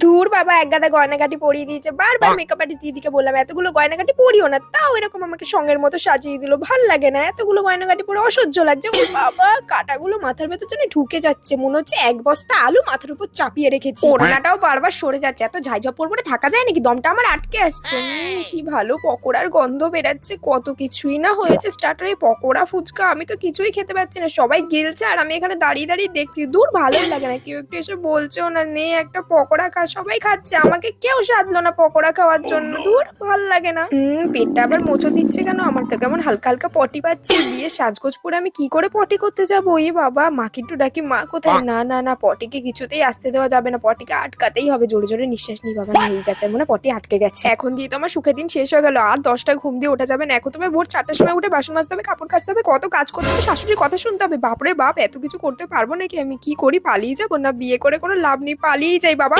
ধুর বাবা, এক গাদা গয়নাগাটি পরিয়ে দিয়েছে। বারবার মেকআপ আর্টিস্ট দিদিকে বললাম এতগুলো গয়নাগাটি পরিও না, তাও এরকম আমাকে সঙ্গের মতো সাজিয়ে দিল। ভাল লাগে না, এতগুলো গয়নাগাটি পরে অসহ্য লাগছে। ও বাবা, কাটাগুলো মাথার ভেতর যেন ঢুকে যাচ্ছে, মনে হচ্ছে এক বস্তা আলু মাথার উপর চাপিয়ে রেখেছি। ওড়নাটাও বারবার সরে যাচ্ছে, এত ঝাইঝাপড় পরে থাকা যায় নাকি, দমটা আমার আটকে আসছে। কি ভালো পকোড়ার গন্ধ বেরাচ্ছে, কত কিছুই না হয়েছে স্টার্টারে, পকোড়া ফুচকা, আমি তো কিছুই খেতে পাচ্ছি না। সবাই গিলছে আর আমি এখানে দাঁড়িয়ে দাঁড়িয়ে দেখছি। দূর, ভালোই লাগে না, কেউ একটু এসে বলছেও না নে একটা পকোড়া খা। সবাই খাচ্ছে, আমাকে কেউ সাধলো না পকোড়া খাওয়ার জন্য। দূর, ভাল লাগে না। পেটটা আবার মোচো দিচ্ছে কেন? আমার তো কেমন হালকা হালকা পটি পাচ্ছে। বিয়ে সাজগোজ পরে আমি কি করে পটি করতে যাবো? এই বাবা, মাকে একটু ডাকি। মা কোথায়? না না না, পটিকে কিছুতেই আসতে দেওয়া যাবে না, পটিকে আটকাতেই হবে। জোরে জোরে নিঃশ্বাস নি বাবা, না এই যাত্রায় মনে হয় পটি আটকে গেছে। এখন দিয়ে তো আমার সুখের দিন শেষ হয়ে গেল। আর 10টা ঘুম দিয়ে ওঠা যাবে না। এখন তোমার ভোর 4টার সময় উঠে বাসন মাজতে হবে, কাপড় কাচতে হবে, কত কাজ করতে হবে, শাশুড়ির কথা শুনতে হবে। বাপরে বাপ, এত কিছু করতে পারবো নাকি আমি? কি করি, পালিয়ে যাবো? না বিয়ে করে কোনো লাভ নেই, পালিয়েই যাই বাবা।